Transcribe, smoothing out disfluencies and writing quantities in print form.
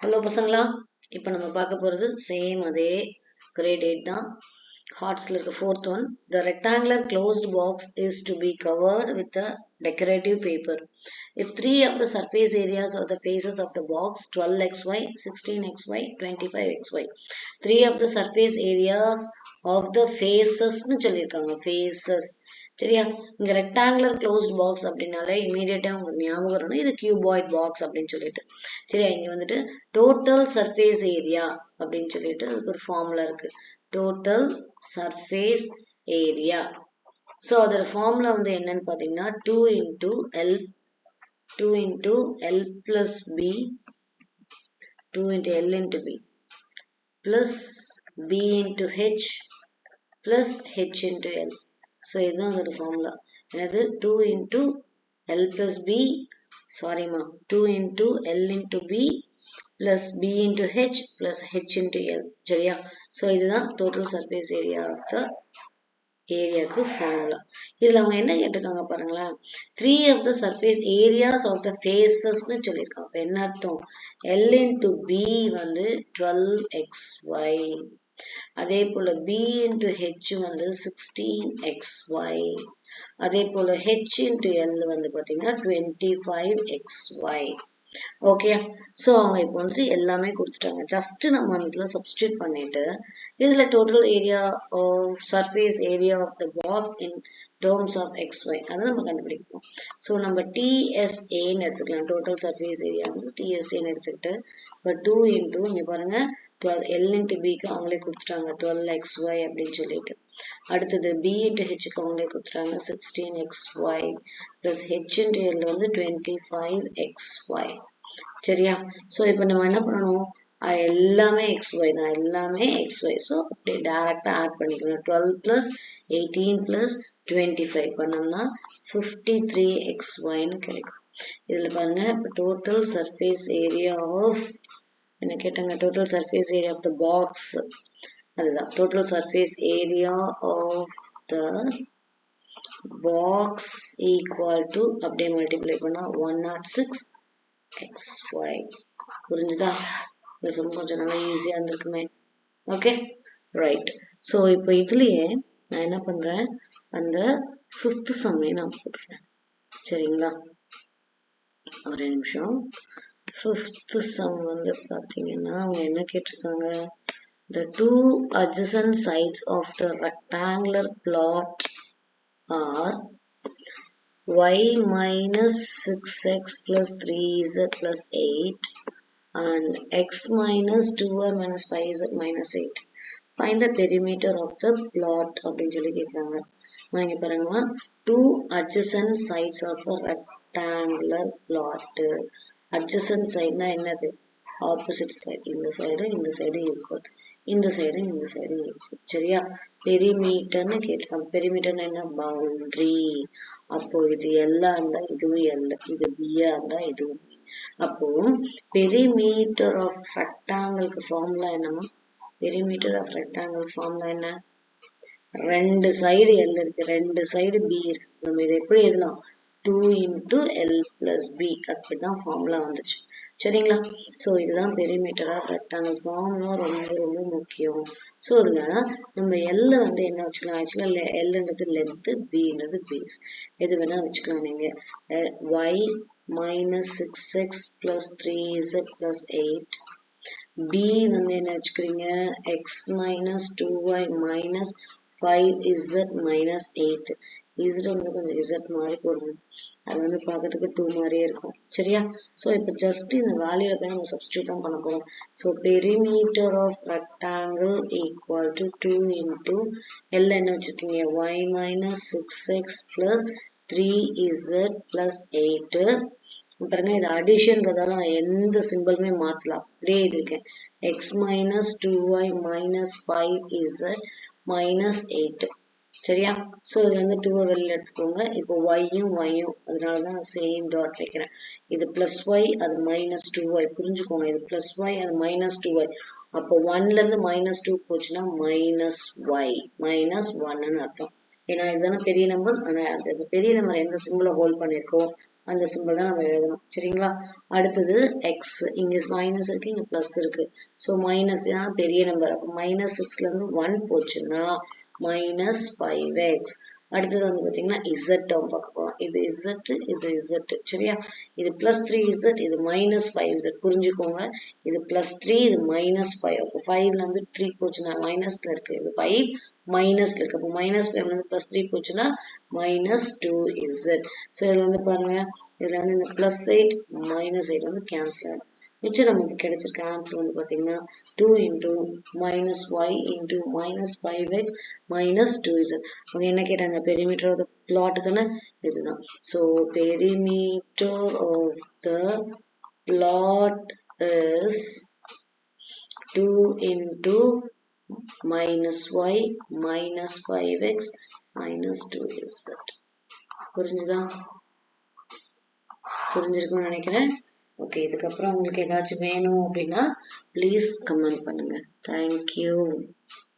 Hello பசங்களா, இப்போ நம்ம பார்க்க போகிறது சேம் அதே grade 8 தான். ஹார்ட்ஸில் இருக்க fourth one. The rectangular closed box is to be covered with a decorative paper. If three of the surface areas of the faces of the box 12xy, 16xy, 25xy. Three of the surface areas of the faces னு சொல்லியிருக்காங்க. faces சரியா? இங்க rectangular closed box அப்படின்னாலே இமீடியட்டா உங்களுக்கு ஞாபகம் வரணும், இது கியூபாய்ட் பாக்ஸ் அப்படின்னு சொல்லிட்டு. சரியா? இங்க வந்துட்டு டோட்டல் சர்ஃபேஸ் ஏரியா அப்படின்னு சொல்லிட்டு அதுக்கு ஒரு ஃபார்முலா இருக்கு. Total surface area. ஸோ அதோட ஃபார்முலா வந்து என்னன்னு பார்த்தீங்கன்னா 2 into L plus B 2 into L into B plus B into H plus H into L. So இதுதான் அதோட ஃபார்முலா. என்னது 2 into L plus B, சாரிமா 2 into L into B plus B into H plus H into L. சரியா? So இதுதான் total surface area of the ஏரியாவுக்கு formula. இதில் அவங்க என்ன கேட்டிருக்காங்க பாருங்களேன், 3 of the surface areas of the facesன்னு சொல்லியிருக்காங்க. அப்போ என்ன அர்த்தம்? L into B வந்து 12xy, அதே போல B into H வந்து 16xy, அதே போல H into L வந்து பார்த்தீங்கன்னா 25xy. ஓகே, ஸோ அவங்க இப்போ வந்து எல்லாமே கொடுத்துட்டாங்க. ஜஸ்ட் நம்ம இதுல சப்ஸ்டியூட் பண்ணிட்டு இதுல total area of surface area of the box in terms of xy அதை நம்ம கண்டுபிடிப்போம். ஸோ நம்ம TSAன்னு எடுத்துக்கலாம். டோட்டல் சர்ஃபேஸ் ஏரியா வந்து TSAன்னு எடுத்துக்கிட்டு இப்போ 2 into இங்கே பாருங்க 12 L into Bக்கு அவங்களே கொடுத்துட்டாங்க 12xy அப்படின்னு சொல்லிட்டு. அடுத்தது B into Hக்கு அவங்களே கொடுத்துட்டாங்க 16xy plus H into L வந்து 25xy. சரியா? ஸோ இப்போ நம்ம என்ன பண்ணணும், எல்லாமே xy தான், எல்லாமே xy. ஸோ அப்படியே டைரக்டா ஆட் பண்ணிக்கணும். 12 plus 18 plus 25 பண்ணோம்னா 53xyன்னு கிடைக்கும். இதுல பாருங்க இப்போ டோட்டல் சர்ஃபேஸ் ஏரியா ஆஃப் என்ன கேட்டாங்க, total surface area of the box, அதுதான் total surface area of the box equal to அப்படியே மல்டிப்ளை பண்ணா 106xy. புரிஞ்சுதா? இந்த சம் கொஞ்சம் நல்லா ஈஸியா இருந்திருக்குமே. Okay right. ஸோ இப்போ இதுலயே நான் என்ன பண்றேன், அந்த 5th சம்மை நான் போடுறேன். சரிங்களா? ஒரு நிமிஷம். 5th சம் வந்து பாத்தீங்கன்னா அவங்க என்ன கேட்டிருக்காங்க, the two adjacent sides of the rectangular plot are y minus 6x plus 3z plus 8 and x minus 2y minus 5z minus 8. Find the perimeter of the plot அப்படின்னு சொல்லி கேட்குறாங்க. இங்க பாருங்க, two adjacent sides of a rectangular plot. adjacent sideனா என்னது? Opposite side. இந்த side equal, இந்த side equal. சரியா? பெரிமீட்டர்னு கேட்கலாம். பெரிமீட்டர்னா என்ன? பவுண்டரி. அப்போ இது எல்லா இருந்தா இதுவும் எல்ல, இது பியா இருந்தா இதுவும் பி. அப்போ பெரிமீட்டர் ஆஃப் ரெக்டாங்கிளுக்கு ஃபார்முலா என்னமா? பெரிமீட்டர் ஆஃப் ரெக்டாங்கிள் ஃபார்முலா என்ன? ரெண்டு சைடு எல் இருக்கு, ரெண்டு சைடு பி இருக்கு. நம்ம இதை எப்படி எழுதலாம்? 2 into L plus B. அப்படிதான் ஃபார்முலா வந்துச்சு. சரிங்களா? ஸோ இதுதான் பெரிமீட்டர் ஆஃப் ரெக்டாங்கிள். ஃபார்முலா ரொம்ப ரொம்ப முக்கியம். ஸோ இதுல நம்ம எல்ல வந்து என்ன வச்சுக்கலாம், ஆக்சுவலா எல்ன்றது லென்த், பின்றது பேஸ். எது வேணா வச்சுக்கலாம் நீங்க. y minus 6x plus 3z plus 8. b வந்து என்ன வச்சுக்கிறீங்க, x minus 2y minus 5z minus 8. z வந்து கொஞ்சம் z மாதிரி போடுங்க, அது வந்து பார்க்கறதுக்கு 2 மாதிரியே இருக்கும். சரியா? ஸோ இப்போ ஜஸ்ட் இந்த வேல்யூல போய் நம்ம சப்ஸ்டியூட் தான் பண்ண போறோம். So perimeter of rectangle equal to 2 into L என்ன வச்சிருக்கீங்க, y minus 6x plus 3z plus 8. பாருங்க, இது அடிஷன்றதால நான் எந்த சிம்பிளுமே மாத்தலாம், அப்படியே இருக்கேன். x minus 2y minus 5z minus 8. சரியா? ஸோ இது வந்து 2 வெளியில் எடுத்துக்கோங்க. இப்போ yயும் அதனால தான் நான் சேம் டாட் வைக்கிறேன். இது பிளஸ் y, அது மைனஸ் 2y. புரிஞ்சுக்கோங்க, இது பிளஸ் y, அது மைனஸ் 2y. அப்போ 1ல இருந்து மைனஸ் 2 போச்சுன்னா மைனஸ் y, -1ன்னு அர்த்தம். ஏன்னா இதுதானே பெரிய நம்பர். ஆனால் அந்த பெரிய நம்பர் எந்த சிம்பிளை ஹோல்ட் பண்ணியிருக்கோ அந்த சிம்பிள் தான் நம்ம எழுதணும். சரிங்களா? அடுத்தது எக்ஸ், இங்க மைனஸ் இருக்கு, இங்க பிளஸ் இருக்கு. ஸோ மைனஸ் பெரிய நம்பர், அப்போ -6ல இருந்து 1 போச்சுன்னா -5x. அடுத்தது வந்து பார்த்தீங்கன்னா இசட் டேர்ம் பார்க்க போறோம். இது இசட், இது இசட். சரியா? இது +3z, இது -5z. புரிஞ்சுக்கோங்க, இது +3, இது -5. அப்போ 5ல இருந்து 3 போச்சுன்னா மைனஸ்ல இருக்கு, இது 5 மைனஸ்ல இருக்கு. அப்போ -5ல இருந்து +3 போச்சுன்னா -2z. ஸோ இதுல வந்து பாருங்க, இதுல வந்து இந்த +8 -8 வந்து கேன்சல் ஆகும். மிச்சம் நமக்கு கிடைச்சிருக்க ஆன்சர் வந்து பார்த்தீங்கன்னா 2 × -y × -5x -2z. அவங்க என்ன கேட்டாங்க? பெரிமீட்டர் ஆஃப் த பிளாட் தானே, இதுதான். So perimeter of the flat is 2 × -y -5x -2z. புரிஞ்சுதா? புரிஞ்சிருக்கும்னு நினைக்கிறேன். ஓகே, இதுக்கப்புறம் உங்களுக்கு ஏதாச்சும் வேணும் அப்படின்னா ப்ளீஸ் கமெண்ட் பண்ணுங்க. தேங்க்யூ.